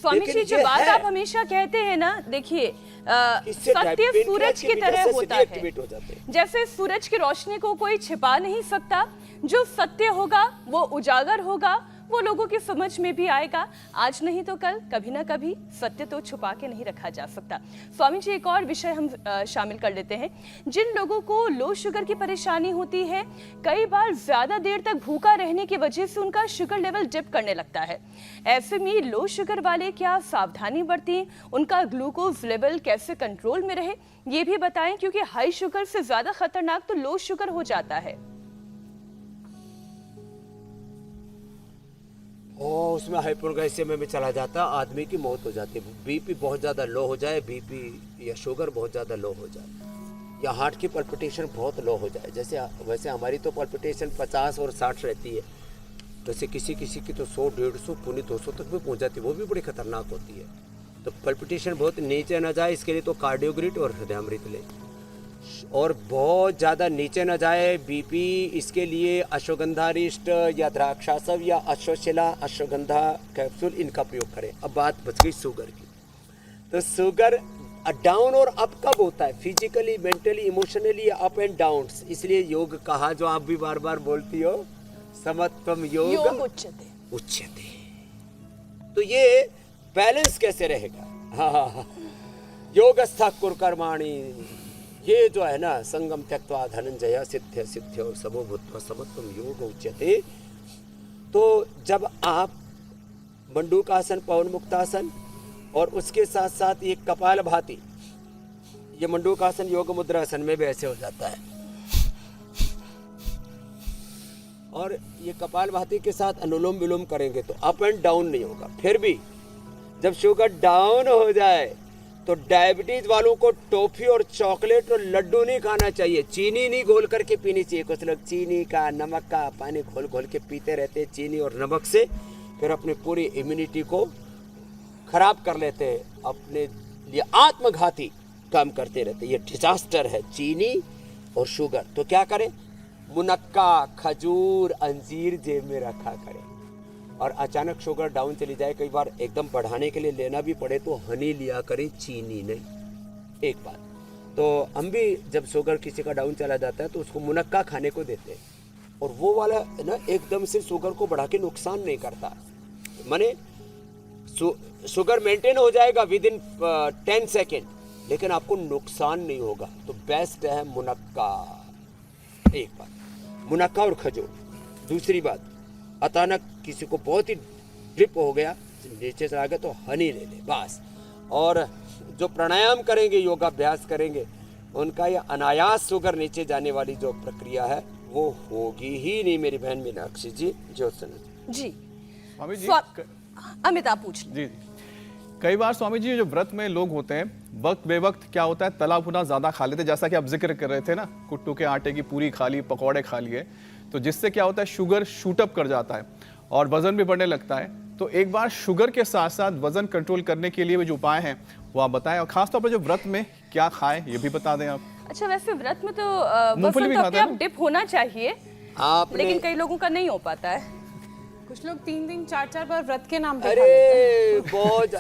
[SPEAKER 1] स्वामी
[SPEAKER 4] लेकिन
[SPEAKER 1] जी, जो
[SPEAKER 4] ये
[SPEAKER 1] बात
[SPEAKER 4] है,
[SPEAKER 1] आप हमेशा कहते हैं ना, देखिए
[SPEAKER 4] इससे
[SPEAKER 1] सत्य
[SPEAKER 4] डायबिटीज
[SPEAKER 1] सूरज
[SPEAKER 4] के
[SPEAKER 1] की
[SPEAKER 4] वजह
[SPEAKER 1] तरह
[SPEAKER 4] से
[SPEAKER 1] होता
[SPEAKER 4] deactivate हो जाते
[SPEAKER 1] है।
[SPEAKER 4] हैं।
[SPEAKER 1] जैसे सूरज की रोशनी को कोई छिपा नहीं सकता, जो सत्य होगा वो उजागर होगा, वो लोगों की समझ में भी आएगा। आज नहीं तो कल, कभी ना कभी सत्य तो छुपा के नहीं रखा जा सकता। स्वामी जी, एक और विषय हम शामिल कर लेते हैं। जिन लोगों को लो शुगर की परेशानी होती है, कई बार ज्यादा देर तक भूखा रहने की वजह से उनका शुगर लेवल डिप करने लगता है। ऐसे में लो शुगर वाले क्या सावधानी बरतें, उनका ग्लूकोज लेवल कैसे कंट्रोल में रहे, ये भी बताएं, क्योंकि हाई शुगर से ज्यादा खतरनाक तो लो शुगर हो जाता है।
[SPEAKER 4] उसमें हाइपोग्लाइसेमिया में चला जाता है, आदमी की मौत हो जाती है। बीपी बहुत ज़्यादा लो हो जाए, बीपी या शुगर बहुत ज़्यादा लो हो जाए, या हार्ट की पल्पिटेशन बहुत लो हो जाए। जैसे वैसे हमारी तो पल्पिटेशन 50 और 60 रहती है, वैसे किसी किसी की तो 100, 150, पौने 200 तक भी पहुंच जाती है, वो भी बड़ी खतरनाक होती है। तो पल्पिटेशन बहुत नीचे ना जाए, इसके लिए तो कार्डियोग्रिट और हृदयामृत ले। और बहुत ज़्यादा नीचे न जाए बीपी, इसके लिए अश्वगंधारिष्ट या द्राक्षासव या अश्वशिला, अश्वगंधा कैप्सूल, इनका प्रयोग करें। अब बात बच गई शुगर की। तो शुगर डाउन और अप कब होता है? Physically, mentally, emotionally, up and down. इसलिए योग कहा, जो आप भी बार बार बोलती हो, समत्वम योग
[SPEAKER 1] उच्चते।
[SPEAKER 4] उच्चते। तो ये बैलेंस कैसे रहेगा? हाँ, योगस्था कुर्कर्माणि, ये जो है ना, संगम त्यक्त्वा धनंजय सिद्ध्य सिद्ध्य और समो भूत्वा समत्वम योग उच्यते। तो जब आप मंडूकासन, पवन मुक्तासन और उसके साथ साथ ये कपाल भाती, ये मंडूकासन योग मुद्रासन में भी ऐसे हो जाता है, और ये कपाल भाती के साथ अनुलोम विलोम करेंगे तो अप एंड डाउन नहीं होगा। फिर भी जब शुगर डाउन हो जाए तो डायबिटीज वालों को टॉफी और चॉकलेट और लड्डू नहीं खाना चाहिए, चीनी नहीं घोल करके पीनी चाहिए। कुछ लोग चीनी का, नमक का पानी घोल घोल के पीते रहते हैं, चीनी और नमक से फिर अपनी पूरी इम्यूनिटी को खराब कर लेते हैं, अपने लिए आत्मघाती काम करते रहते हैं। ये डिजास्टर है, चीनी और शुगर। तो क्या करें? मुनक्का, खजूर, अंजीर जेब में रखा करें। और अचानक शुगर डाउन चली जाए, कई बार एकदम बढ़ाने के लिए लेना भी पड़े, तो हनी लिया करें, चीनी नहीं। एक बात तो हम भी जब शुगर किसी का डाउन चला जाता है तो उसको मुनक्का खाने को देते हैं, और वो वाला ना एकदम से शुगर को बढ़ा के नुकसान नहीं करता। माने शुगर मेंटेन हो जाएगा विद इन 10 सेकेंड, लेकिन आपको नुकसान नहीं होगा। तो बेस्ट है मुनक्का। एक बात मुनक्का और खजूर। दूसरी बात, अचानक किसी को बहुत ही ड्रिप हो गया, नीचे चला गया, तो हनी ले ले बस। और जो प्राणायाम करेंगे, योगाभ्यास करेंगे, उनका यह अनायास शुगर नीचे जाने वाली जो प्रक्रिया है वो होगी ही नहीं मेरी बहन मीनाक्षी जी। ज्योत्सना
[SPEAKER 1] जी,
[SPEAKER 3] स्वामी जी,
[SPEAKER 1] अमित आप पूछ
[SPEAKER 3] जी कई बार स्वामी जी जो व्रत में लोग होते हैं, वक्त बेवक्त क्या होता है, तला भुना ज्यादा खा लेते हैं, जैसा कि आप जिक्र कर रहे थे ना, कुट्टू के आटे की पूरी खा ली, पकौड़े खा लिए, तो जिससे क्या होता है, शुगर शूट अप कर जाता है और वजन भी बढ़ने लगता है। तो एक बार शुगर के साथ साथ वजन कंट्रोल करने के लिए भी जो उपाय हैं वो आप बताएं, और खासतौर पर जो व्रत में क्या खाएं ये भी बता दें आप।
[SPEAKER 1] अच्छा, वैसे व्रत में तो
[SPEAKER 3] मूंगफली भी
[SPEAKER 1] वजन तो
[SPEAKER 3] खाते
[SPEAKER 1] अपने
[SPEAKER 3] हैं
[SPEAKER 1] आप
[SPEAKER 3] ना?
[SPEAKER 1] डिप होना चाहिए,
[SPEAKER 4] आपने
[SPEAKER 1] लेकिन कई लोगों का नहीं हो पाता है।
[SPEAKER 2] कुछ लोग 3 दिन 4 बार व्रत के नाम पे खा लेते
[SPEAKER 4] अरे बहुत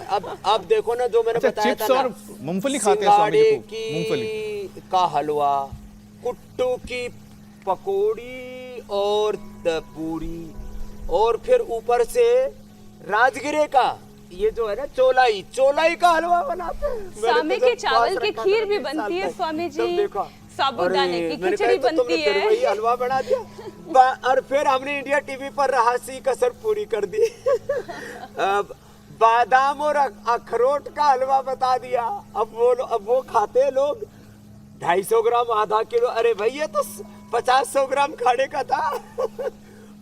[SPEAKER 4] अब देखो ना जो मैंने
[SPEAKER 3] अच्छा,
[SPEAKER 4] बताया
[SPEAKER 3] चिप्स
[SPEAKER 4] था ना,
[SPEAKER 3] और मूंगफली खाते हैं स्वामी जी
[SPEAKER 4] सिंगाड़े
[SPEAKER 3] को, मूंगफली
[SPEAKER 4] का हलवा, कुट्टू की पकौड़ी और पूरी, और फिर ऊपर से राजगिरे का ये जो है ना चोलाई का हलवा बनाते हैं। मैंने
[SPEAKER 1] सामे
[SPEAKER 4] तो
[SPEAKER 1] के
[SPEAKER 4] जब
[SPEAKER 1] चावल
[SPEAKER 4] पास
[SPEAKER 1] की
[SPEAKER 4] रखा
[SPEAKER 1] खीर
[SPEAKER 4] था
[SPEAKER 1] भी
[SPEAKER 4] 20 साल
[SPEAKER 1] बनती है
[SPEAKER 4] तक,
[SPEAKER 1] स्वामी
[SPEAKER 4] तब
[SPEAKER 1] जी,
[SPEAKER 4] देखा।
[SPEAKER 1] साबूदाने
[SPEAKER 4] अरे,
[SPEAKER 1] की
[SPEAKER 4] मैंने
[SPEAKER 1] खिचड़ी
[SPEAKER 4] कहा, तो
[SPEAKER 1] बनती
[SPEAKER 4] तुमने फिर
[SPEAKER 1] है।
[SPEAKER 4] वही हलवा बना दिया। और फिर हमने इंडिया टीवी पर रहासी कसर पूरी कर दी। अब बादाम और अखरोट का हलवा बता दिया। अब वो खाते हैं लोग 250 ग्राम, आधा किलो। अरे भाई ये तो 50-100 ग्राम खाने का था।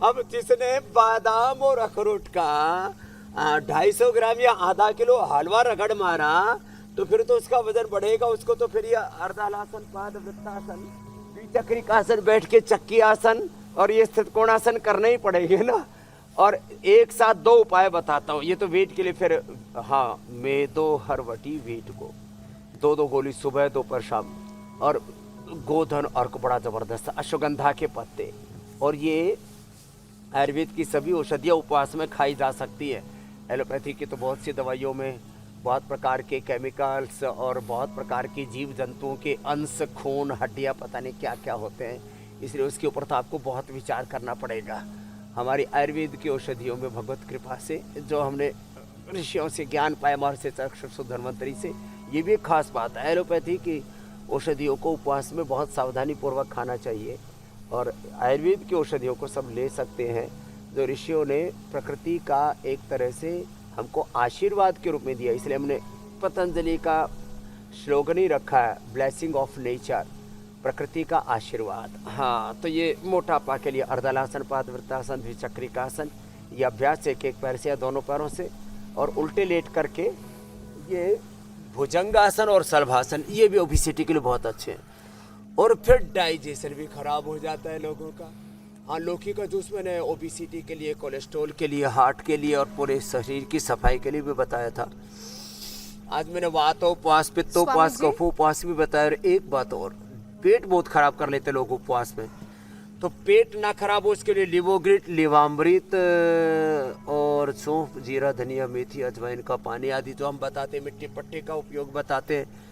[SPEAKER 4] अब जिसने बादाम और अखरोट का 250 ग्राम या आधा किलो हलवा रगड़ मारा तो फिर तो उसका वजन बढ़ेगा। उसको तो फिर ये अर्धालासन, पादवृत्तासन, द्विचक्रिकासन, बैठ के चक्की आसन और ये स्थित कोणासन करने ही पड़ेंगे ना। और एक साथ 2 उपाय बताता हूँ, ये तो वेट के लिए। फिर हाँ, मेदो हरवटी वेट को 2 गोली सुबह दोपहर शाम, और गोधन अर्क बड़ा जबरदस्त, अश्वगंधा के पत्ते, और ये आयुर्वेद की सभी औषधियाँ उपवास में खाई जा सकती है। एलोपैथी की तो बहुत सी दवाइयों में बहुत प्रकार के केमिकल्स और बहुत प्रकार के जीव जंतुओं के अंश, खून, हड्डियाँ, पता नहीं क्या क्या होते हैं, इसलिए उसके ऊपर तो आपको बहुत विचार करना पड़ेगा। हमारी आयुर्वेद की औषधियों में भगवत कृपा से जो हमने ऋषियों से ज्ञान पाया, महर्षि चक्षुषु धन्वंतरि से, ये भी एक खास बात है। एलोपैथी की औषधियों को उपवास में बहुत सावधानी पूर्वक खाना चाहिए, और आयुर्वेद की औषधियों को सब ले सकते हैं जो ऋषियों ने प्रकृति का एक तरह से हमको आशीर्वाद के रूप में दिया। इसलिए हमने पतंजलि का स्लोगन ही रखा है, ब्लेसिंग ऑफ नेचर, प्रकृति का आशीर्वाद। हाँ, तो ये मोटापा के लिए अर्धलासन, पादवृत्तासन, द्विचक्रिकासन, ये अभ्यास एक पैर से या दोनों पैरों से, और उल्टे लेट करके ये भुजंगासन और सलभासन, ये भी ओबेसिटी के लिए बहुत अच्छे हैं। और फिर डाइजेशन भी खराब हो जाता है लोगों का। हाँ, लौकी का जूस मैंने ओबेसिटी के लिए, कोलेस्ट्रॉल के लिए, हार्ट के लिए और पूरे शरीर की सफाई के लिए भी बताया था। आज मैंने वातोपवास, पित्तोपवास, कफोपवास भी बताया। और एक बात और, पेट बहुत खराब कर लेते लोग उपवास में, तो पेट ना खराब हो उसके लिए लिवोग्रिट, लिवामृत और सौंफ, जीरा, धनिया, मेथी, अजवाइन का पानी आदि जो हम बताते हैं, मिट्टी पट्टी का उपयोग बताते हैं।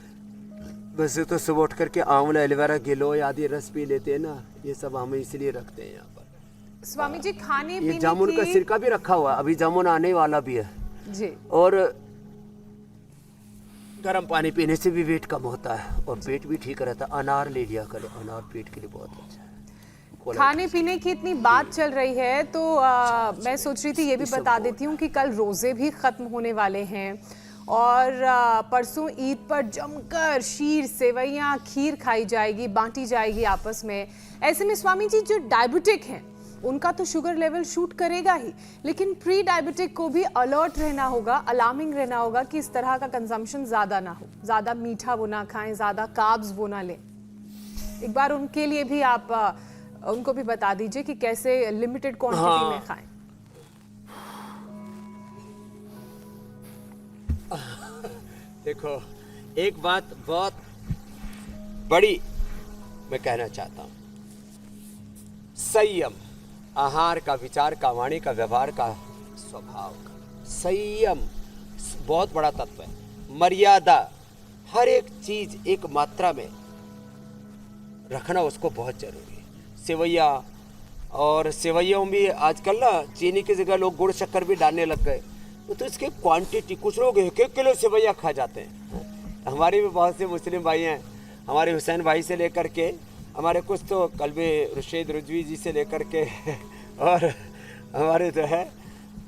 [SPEAKER 4] वैसे तो सुबह उठ करके आंवला, एलोवेरा, गिलोय आदि रस पी लेते हैं ना, ये सब हम इसलिए रखते हैं यहाँ पर।
[SPEAKER 2] स्वामी जी, खाने
[SPEAKER 4] ये
[SPEAKER 2] पीने
[SPEAKER 4] जामुन का
[SPEAKER 2] की
[SPEAKER 4] सिरका भी रखा हुआ है, अभी जामुन आने वाला भी है।
[SPEAKER 2] जी,
[SPEAKER 4] और गर्म पानी पीने से भी वेट कम होता है और पेट भी ठीक रहता है। अनार ले लिया करें, अनार पेट के लिए बहुत अच्छा है।
[SPEAKER 2] खाने पीने की इतनी बात चल रही है तो मैं सोच रही थी ये भी बता देती हूँ कि कल रोजे भी खत्म होने वाले हैं, और परसों ईद पर जमकर शीर, सेवैयाँ, खीर खाई जाएगी, बांटी जाएगी आपस में। ऐसे में स्वामी जी, जो डायबिटिक हैं उनका तो शुगर लेवल शूट करेगा ही, लेकिन प्री डायबिटिक को भी अलर्ट रहना होगा, अलार्मिंग रहना होगा कि इस तरह का कंजम्पशन ज़्यादा ना हो, ज़्यादा मीठा वो ना खाएं, ज़्यादा कार्ब्स वो ना लें। एक बार उनके लिए भी आप उनको भी बता दीजिए कि कैसे लिमिटेड क्वांटिटी में खाएं।
[SPEAKER 4] देखो, एक बात बहुत बड़ी मैं कहना चाहता हूँ, संयम, आहार का, विचार का, वाणी का, व्यवहार का, स्वभाव का संयम बहुत बड़ा तत्व है। मर्यादा, हर एक चीज एक मात्रा में रखना उसको बहुत जरूरी है। सेवैया, और सेवैयों में आजकल ना चीनी की जगह लोग गुड़ शक्कर भी डालने लग गए, तो इसकी क्वांटिटी, कुछ लोग 1-1 किलो सेवैया खा जाते हैं। हमारे भी बहुत से मुस्लिम भाई हैं, हमारे हुसैन भाई से लेकर के हमारे कुछ तो कल्बे रुशेद रुजवी जी से लेकर के और हमारे जो है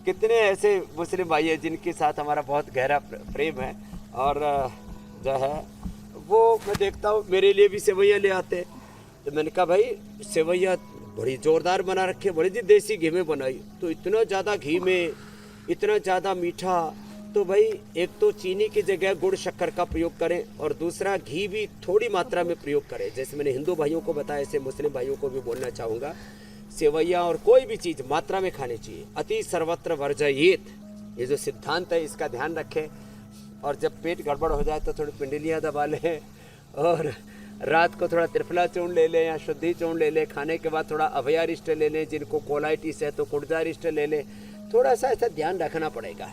[SPEAKER 4] कितने ऐसे मुस्लिम भाई हैं जिनके साथ हमारा बहुत गहरा प्रेम है, और जो है वो मैं देखता हूँ मेरे लिए भी सेवैयाँ ले आते हैं। तो मैंने कहा भाई सेवैयाँ बड़ी ज़ोरदार बना रखे, बड़ी जी देसी घी में बनाई, तो इतना ज़्यादा घी में इतना ज़्यादा मीठा, तो भाई एक तो चीनी की जगह गुड़ शक्कर का प्रयोग करें, और दूसरा घी भी थोड़ी मात्रा में प्रयोग करें। जैसे मैंने हिंदू भाइयों को बताया, ऐसे मुस्लिम भाइयों को भी बोलना चाहूँगा, सेवैयाँ और कोई भी चीज़ मात्रा में खानी चाहिए। अति सर्वत्र वर्जयेत, ये जो सिद्धांत है इसका ध्यान रखें। और जब पेट गड़बड़ हो जाए तो थोड़ी पिंडलियाँ दबा लें और रात को थोड़ा त्रिफला चूर्ण ले लें या शुद्धि चूर्ण ले लें। खाने के बाद थोड़ा अभयारिष्ट ले लें, जिनको कोलाइटिस है तो कुर्जारिष्ट ले लें। थोड़ा सा ऐसा ध्यान रखना पड़ेगा।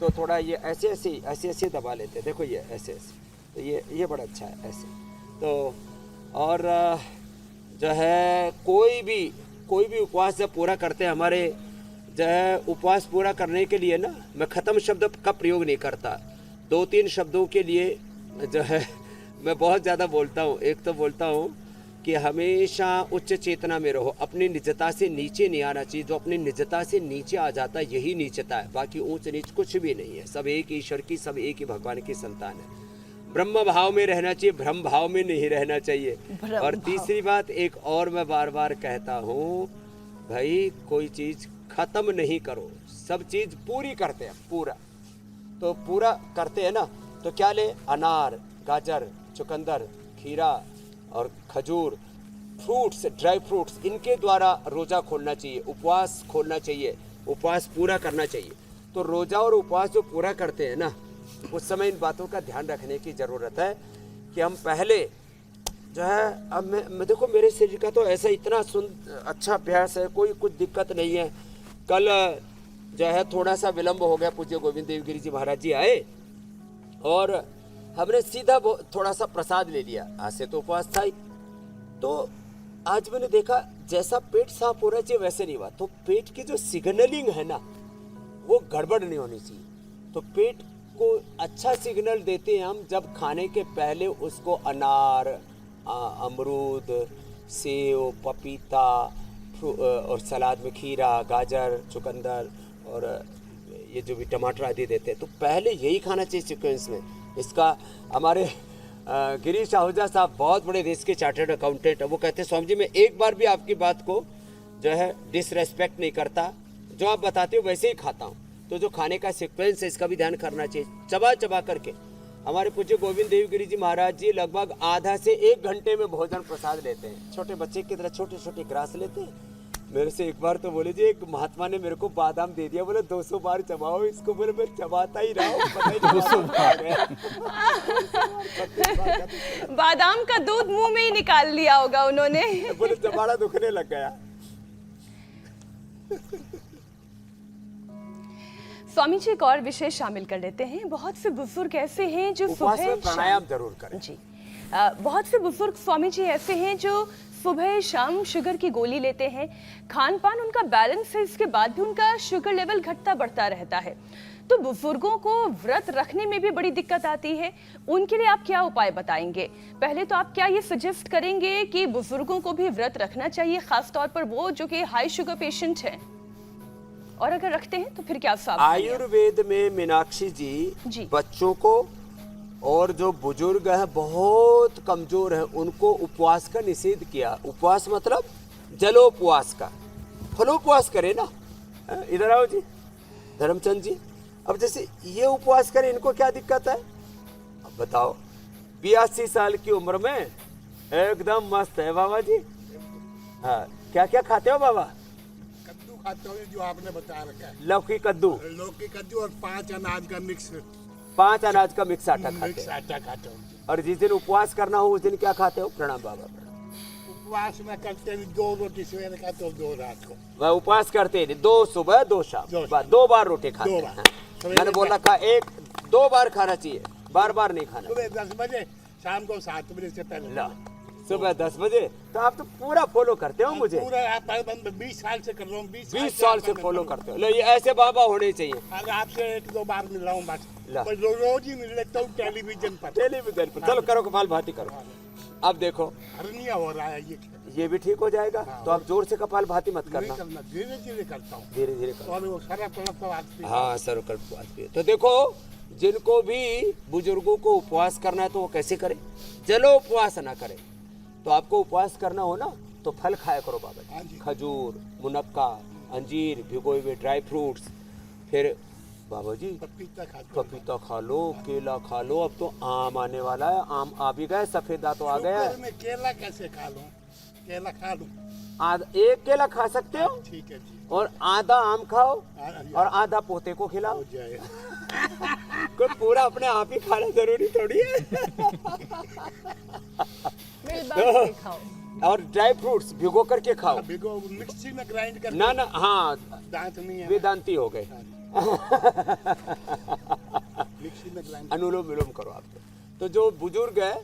[SPEAKER 4] तो थोड़ा ये ऐसे दबा लेते हैं, देखो ये ऐसे तो ये बड़ा अच्छा है ऐसे। तो और जो है कोई भी उपवास जब पूरा करते हैं, हमारे जो है उपवास पूरा करने के लिए ना मैं ख़त्म शब्द का प्रयोग नहीं करता। 2-3 शब्दों के लिए जो है मैं बहुत ज़्यादा बोलता हूँ। एक तो बोलता हूँ कि हमेशा उच्च चेतना में रहो, अपनी निजता से नीचे नहीं आना चाहिए। जो अपनी निजता से नीचे आ जाता है यही नीचता है, बाकी ऊंच नीच कुछ भी नहीं है। सब एक ईश्वर की, सब एक ही भगवान की संतान है। ब्रह्म भाव में रहना चाहिए, भ्रम भाव में नहीं रहना चाहिए। और तीसरी बात एक और मैं बार बार कहता हूँ, भाई कोई चीज़ ख़त्म नहीं करो, सब चीज़ पूरी करते हैं। तो पूरा करते हैं ना, तो क्या ले, अनार, गाजर, चुकंदर, खीरा और खजूर, फ्रूट्स, ड्राई फ्रूट्स, इनके द्वारा रोज़ा खोलना चाहिए, उपवास खोलना चाहिए, उपवास पूरा करना चाहिए। तो रोज़ा और उपवास जो पूरा करते हैं ना, उस समय इन बातों का ध्यान रखने की ज़रूरत है कि हम पहले जो है, अब मैं देखो मेरे शरीर का तो ऐसा इतना अच्छा अभ्यास है, कोई कुछ दिक्कत नहीं है। कल जो है थोड़ा सा विलम्ब हो गया, पूज्य गोविंद देवगिरी जी महाराज जी आए और हमने सीधा थोड़ा सा प्रसाद ले लिया। आज से तो उपवास था ही। तो आज मैंने देखा जैसा पेट साफ हो रहा चाहिए वैसे नहीं हुआ। तो पेट की जो सिग्नलिंग है ना, वो गड़बड़ नहीं होनी चाहिए। तो पेट को अच्छा सिग्नल देते हैं हम जब खाने के पहले उसको अनार, अमरूद, सेव, पपीता और सलाद में खीरा, गाजर, चुकंदर और ये जो भी टमाटर आदि देते हैं, तो पहले यही खाना चाहिए सीक्वेंस में। इसका हमारे गिरीश आहूजा साहब बहुत बड़े देश के चार्टर्ड अकाउंटेंट है, वो कहते हैं स्वामी जी मैं एक बार भी आपकी बात को जो है डिसरेस्पेक्ट नहीं करता, जो आप बताते हो वैसे ही खाता हूँ। तो जो खाने का सीक्वेंस है इसका भी ध्यान करना चाहिए, चबा करके। हमारे पूज्य गोविंद देवगिरी जी महाराज जी लगभग आधा से 1 घंटे में भोजन प्रसाद लेते हैं। छोटे बच्चे की तरह छोटे छोटे ग्रास लेते हैं। मेरे से एक बार तो बोले जी, एक महात्मा ने मेरे को बादाम दे दिया, बोले 200 बार चबाओ इसको। बोले मैं चबाता ही रहा हूँ, पता ही नहीं 200 बार।
[SPEAKER 1] बादाम का दूध मुंह में ही निकाल लिया होगा उन्होंने।
[SPEAKER 4] बोले जबाड़ा दुखने लग गया।
[SPEAKER 1] स्वामी जी एक और विषय शामिल कर लेते हैं। बहुत से बुजुर्ग ऐसे हैं जो
[SPEAKER 4] उपवास में
[SPEAKER 1] सुबह
[SPEAKER 4] प्राणायाम जरूर करें
[SPEAKER 1] जी। बहुत से बुजुर्ग स्वामी जी ऐसे हैं जो सुबह शाम शुगर की गोली लेते हैं। खान पान उनका बैलेंस है, इसके बाद भी उनका शुगर लेवल घटता बढ़ता रहता है। तो बुजुर्गों को व्रत रखने में भी बड़ी दिक्कत आती है, उनके लिए आप क्या उपाय बताएंगे? पहले तो आप क्या ये सजेस्ट करेंगे कि बुजुर्गों को भी व्रत रखना चाहिए, खासतौर पर वो जो कि हाई शुगर पेशेंट है, और अगर रखते हैं तो फिर क्या सावधानी?
[SPEAKER 4] आयुर्वेद में मीनाक्षी जी बच्चों को और जो बुजुर्ग हैं बहुत कमजोर हैं उनको उपवास का निषेध किया। उपवास मतलब जलोपवास का, फलोपवास करे ना। इधर आओ जी धर्मचंद जी। अब जैसे ये उपवास करें, इनको क्या दिक्कत है? अब बताओ, 82 साल की उम्र में एकदम मस्त है बाबा जी। हाँ, क्या क्या खाते हो बाबा?
[SPEAKER 6] कद्दू खाता हूँ जो आपने बता रखा है,
[SPEAKER 4] लौकी कद्दू
[SPEAKER 6] और 5 अनाज का मिक्स
[SPEAKER 4] 5 अनाज का मिक्स आटा खाते
[SPEAKER 6] मिक्स
[SPEAKER 4] हैं।
[SPEAKER 6] आटा खाता हूँ।
[SPEAKER 4] और जिस दिन उपवास करना हो उस दिन क्या खाते हो? प्रणाम बाबा प्रणाम।
[SPEAKER 6] उपवास में करते हैं 2 रोटी सवेरे खाते हो, 2 रात को।
[SPEAKER 4] वह उपवास करते हैं 2 सुबह 2 शाम, 2 बार रोटी खाते
[SPEAKER 6] 2
[SPEAKER 4] हैं।
[SPEAKER 6] बार।
[SPEAKER 4] मैंने बोला था 2 बार खाना चाहिए, बार नहीं खाना।
[SPEAKER 6] सुबह 10 बजे, शाम को 7 बजे से पहले।
[SPEAKER 4] ला, सुबह 10 बजे। तो आप तो पूरा फॉलो करते हो मुझे।
[SPEAKER 6] पूरा आप 20 साल से कर रहा हूँ।
[SPEAKER 4] 20 साल से फॉलो करते हो। लो, ये ऐसे बाबा होने चाहिए।
[SPEAKER 6] अगर आपसे 1-2 बार मिल रहा हूँ बस,
[SPEAKER 4] ला।
[SPEAKER 6] पर रोज ही मिल लेता हूँ टेलीविजन पर।
[SPEAKER 4] चलो करो कपाल भाती करो। अब देखो
[SPEAKER 6] हरनिया हो रहा है,
[SPEAKER 4] ये भी ठीक हो जाएगा। तो आप जोर से कपाल भाती मत करना,
[SPEAKER 6] धीरे धीरे करता हूँ।
[SPEAKER 4] धीरे धीरे करो।
[SPEAKER 6] और वो सारा प्रणव
[SPEAKER 4] हाँ सर्वकल्प। तो देखो, जिनको भी बुजुर्गों को उपवास करना है तो वो कैसे करें? चलो उपवास ना करें। तो आपको उपवास करना हो ना तो फल खाया करो बाबा जी। खजूर, मुनक्का, अंजीर, भिगोए हुए ड्राई फ्रूट्स, फिर बाबा जी पपीता खा लो, केला खा लो। अब तो आम आने वाला है, आम आ भी गए, सफेदा तो आ गया है।
[SPEAKER 6] मैं केला कैसे खा लूं? केला खा लूं?
[SPEAKER 4] आधा एक केला खा सकते हो
[SPEAKER 6] ठीक है जी,
[SPEAKER 4] और आधा आम खाओ
[SPEAKER 6] आ-
[SPEAKER 4] और आधा पोते को खिलाओ।
[SPEAKER 6] हो जाए।
[SPEAKER 4] कोई पूरा अपने आप ही खाना जरूरी थोड़ी है।
[SPEAKER 1] मिल बांट के खाओ।
[SPEAKER 4] और ड्राई फ्रूट्स भिगो करके खाओ।
[SPEAKER 6] भिगो मिक्सी में ग्राइंड कर
[SPEAKER 4] ना ना, हाँ,
[SPEAKER 6] दांत नहीं है,
[SPEAKER 4] वेदांती हो गए।
[SPEAKER 6] मिक्सी में ग्राइंड।
[SPEAKER 4] अनुलोम विलोम करो आप। तो जो बुजुर्ग है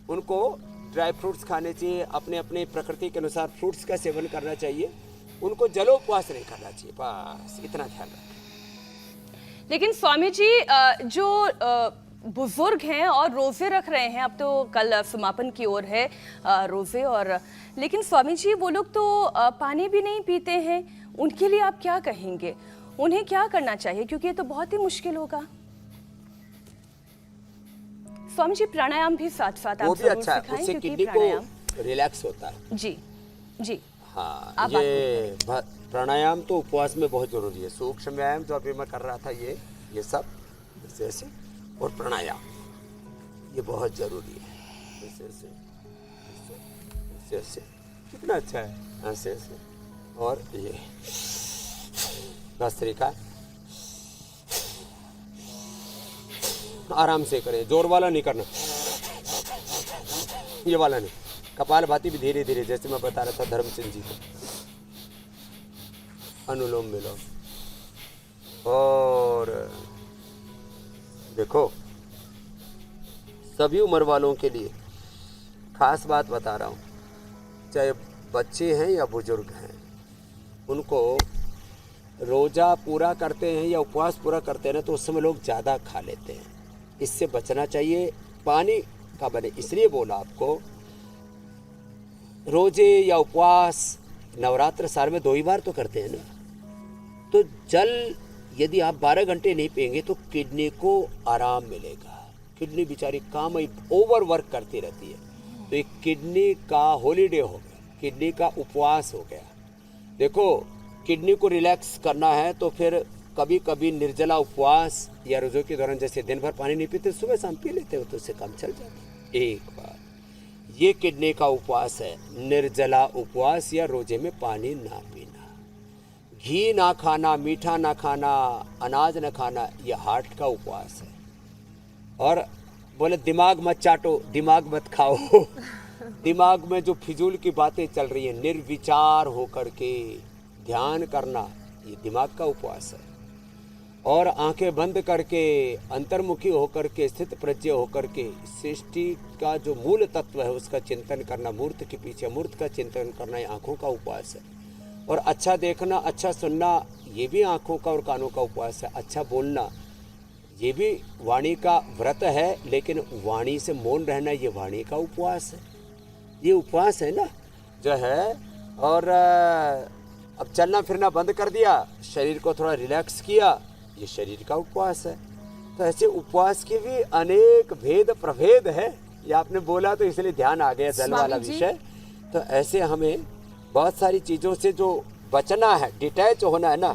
[SPEAKER 4] उनको ड्राई फ्रूट्स खाने चाहिए, अपने अपने प्रकृति के अनुसार फ्रूट्स का सेवन करना चाहिए, उनको जलोपवास नहीं करना चाहिए, बस इतना ध्यान रखें।
[SPEAKER 1] लेकिन स्वामी जी जो बुजुर्ग हैं और रोजे रख रहे हैं, अब तो कल समापन की ओर है रोजे, और लेकिन स्वामी जी वो लोग तो पानी भी नहीं पीते हैं, उनके लिए आप क्या कहेंगे? उन्हें क्या करना चाहिए, क्योंकि ये तो बहुत ही मुश्किल होगा। स्वामी जी प्राणायाम भी साथ साथ
[SPEAKER 4] वो
[SPEAKER 1] आप
[SPEAKER 4] भी
[SPEAKER 1] जरूर
[SPEAKER 4] अच्छा है,
[SPEAKER 1] सिखाएं,
[SPEAKER 4] उससे
[SPEAKER 1] क्योंकि
[SPEAKER 4] किडनी
[SPEAKER 1] प्राणायाम
[SPEAKER 4] को रिलैक्स होता है।
[SPEAKER 1] जी जी
[SPEAKER 4] हाँ,
[SPEAKER 1] आप
[SPEAKER 4] ये प्राणायाम तो उपवास में बहुत जरूरी है। सूक्ष्म व्यायाम जो अभी मैं कर रहा था, ये सब ऐसे ऐसे, और प्राणायाम ये बहुत जरूरी है। ऐसे ऐसे ऐसे ऐसे, कितना अच्छा है, ऐसे ऐसे, और ये भस्त्रिका आराम से करें, जोर वाला नहीं करना, ये वाला नहीं। कपाल भाती भी धीरे धीरे, जैसे मैं बता रहा था धर्मचंद जी को, अनुलोम विलोम। और देखो, सभी उम्र वालों के लिए खास बात बता रहा हूँ, चाहे बच्चे हैं या बुजुर्ग हैं, उनको रोज़ा पूरा करते हैं या उपवास पूरा करते हैं ना, तो उस समय लोग ज़्यादा खा लेते हैं, इससे बचना चाहिए। पानी का मैंने इसलिए बोला आपको, रोजे या उपवास नवरात्र साल में 2 ही बार तो करते हैं ना, तो जल यदि आप 12 घंटे नहीं पिएंगे तो किडनी को आराम मिलेगा। किडनी बेचारी काम ही ओवर वर्क करती रहती है, तो एक किडनी का हॉलीडे हो गया, किडनी का उपवास हो गया। देखो, किडनी को रिलैक्स करना है तो फिर कभी कभी निर्जला उपवास या रोज़ों के दौरान, जैसे दिन भर पानी नहीं पीते, सुबह शाम पी लेते हो तो उससे काम चल जाता है। एक बार ये किडनी का उपवास है, निर्जला उपवास या रोजे में पानी ना पीना, घी ना खाना, मीठा ना खाना, अनाज ना खाना, ये हार्ट का उपवास है। और बोले दिमाग मत चाटो, दिमाग मत खाओ। दिमाग में जो फिजूल की बातें चल रही हैं, निर्विचार होकर के ध्यान करना, ये दिमाग का उपवास है। और आंखें बंद करके अंतर्मुखी होकर के, स्थित प्रज्ञ होकर के सृष्टि का जो मूल तत्व है उसका चिंतन करना, मूर्त के पीछे मूर्त का चिंतन करना, ये आँखों का उपवास है। और अच्छा देखना, अच्छा सुनना, ये भी आँखों का और कानों का उपवास है। अच्छा बोलना, ये भी वाणी का व्रत है, लेकिन वाणी से मौन रहना, ये वाणी का उपवास है। ये उपवास है ना जो है। और अब चलना फिरना बंद कर दिया, शरीर को थोड़ा रिलैक्स किया, ये शरीर का उपवास है। तो ऐसे उपवास के भी अनेक भेद प्रभेद है। ये आपने बोला तो इसलिए ध्यान आ गया जल वाला विषय। तो ऐसे हमें बहुत सारी चीज़ों से जो बचना है, डिटैच होना है ना,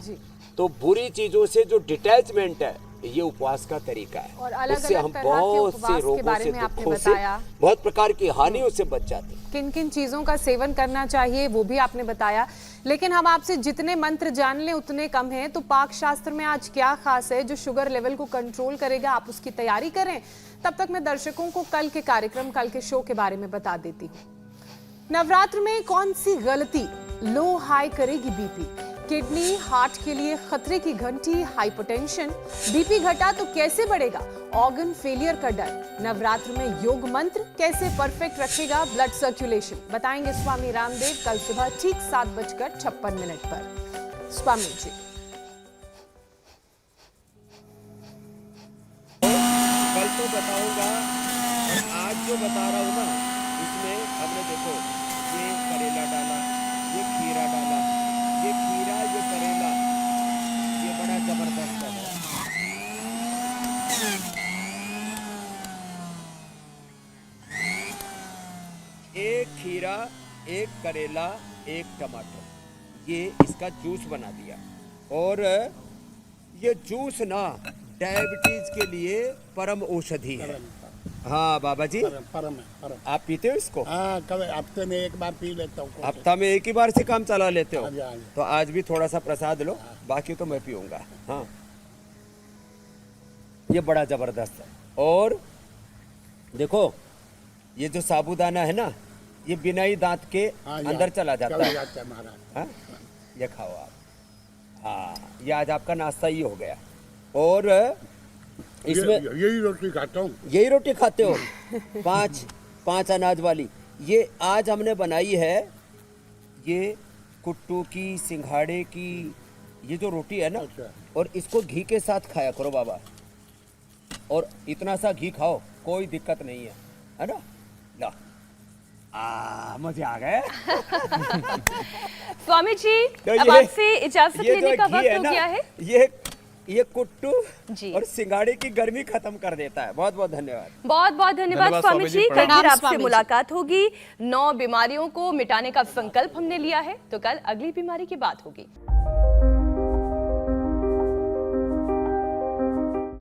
[SPEAKER 4] तो बुरी चीज़ों से जो डिटैचमेंट है, ये उपवास का तरीका है।
[SPEAKER 2] और अलग-अलग
[SPEAKER 4] उससे हम
[SPEAKER 2] तरह के
[SPEAKER 4] बहुत
[SPEAKER 2] उपवास
[SPEAKER 4] से
[SPEAKER 2] के
[SPEAKER 4] रोगों
[SPEAKER 2] बारे
[SPEAKER 4] से,
[SPEAKER 2] में आपने
[SPEAKER 4] दुखों से,
[SPEAKER 2] बताया।
[SPEAKER 4] बहुत प्रकार की हानियों से बच जाते हैं।
[SPEAKER 2] किन किन चीज़ों का सेवन करना चाहिए वो भी आपने बताया, लेकिन हम आपसे जितने मंत्र जान लें उतने कम हैं। तो पाक शास्त्र में आज क्या खास है जो शुगर लेवल को कंट्रोल करेगा? आप उसकी तैयारी करें। तब तक मैं दर्शकों को कल के कार्यक्रम, कल के शो के बारे में बता देती हूँ। नवरात्र में कौन सी गलती लो हाई करेगी बीपी? किडनी, हार्ट के लिए खतरे की घंटी, हाइपरटेंशन, बीपी घटा तो कैसे बढ़ेगा ऑर्गन फेलियर का डर? नवरात्र में योग मंत्र कैसे परफेक्ट रखेगा ब्लड सर्कुलेशन? बताएंगे स्वामी रामदेव कल सुबह ठीक 7:56 पर। स्वामी जी,
[SPEAKER 4] कल तो बताऊंगा, और आज जो बता रहा हूँ ना, इसमें हमने देखो ये करेला डाला, ये खीरा डाला, ये खीरा, ये करेला, ये बड़ा जबरदस्त है। एक खीरा, एक करेला, एक टमाटर, ये इसका जूस बना दिया। और ये जूस ना डायबिटीज के लिए परम औषधि है। हाँ बाबा जी,
[SPEAKER 6] परम है परम।
[SPEAKER 4] आप पीते हो इसको?
[SPEAKER 6] हाँ, कभी हफ्ते में एक बार पी लेता हूँ।
[SPEAKER 4] हफ्ता में एक ही बार से काम चला लेते हो?
[SPEAKER 6] हाँ जी, हाँ जी।
[SPEAKER 4] तो आज भी थोड़ा सा प्रसाद लो, बाकी तो मैं पीऊंगा। हाँ, ये बड़ा जबरदस्त है। और देखो, ये जो साबूदाना है ना, ये बिना ही दांत के
[SPEAKER 6] हाँ जी,
[SPEAKER 4] अंदर चला जाता
[SPEAKER 6] चला
[SPEAKER 4] है।
[SPEAKER 6] जाता है महाराज।
[SPEAKER 4] हाँ? ये खाओ आप। हाँ, ये आज आपका नाश्ता ही हो गया। और इसमें
[SPEAKER 6] यही रोटी खाता हूँ।
[SPEAKER 4] यही रोटी खाते हो? पांच अनाज वाली। ये आज हमने बनाई है, ये कुट्टू की, सिंघाड़े की, ये जो रोटी है ना,
[SPEAKER 6] अच्छा।
[SPEAKER 4] और इसको घी के साथ खाया करो बाबा। और इतना सा घी खाओ, कोई दिक्कत नहीं है ना? ला, मजे आ गए।
[SPEAKER 1] स्वामी जी,
[SPEAKER 4] तो
[SPEAKER 1] अब
[SPEAKER 4] ये-
[SPEAKER 1] आपसे इजाजत
[SPEAKER 4] ये
[SPEAKER 1] लेने
[SPEAKER 4] जो
[SPEAKER 1] का
[SPEAKER 4] घी
[SPEAKER 1] वक्त
[SPEAKER 4] है
[SPEAKER 1] हो
[SPEAKER 4] ना,
[SPEAKER 1] गया है।
[SPEAKER 4] ये कुट्टू
[SPEAKER 1] जी।
[SPEAKER 4] और सिंघाड़े की गर्मी खत्म कर देता है। बहुत बहुत धन्यवाद।
[SPEAKER 1] बहुत बहुत धन्यवाद स्वामी जी। कल
[SPEAKER 2] प्रणाम
[SPEAKER 1] फिर आपसे
[SPEAKER 2] स्वामी जी।
[SPEAKER 1] मुलाकात होगी। 9 बीमारियों को मिटाने का संकल्प हमने लिया है, तो कल अगली बीमारी की बात होगी।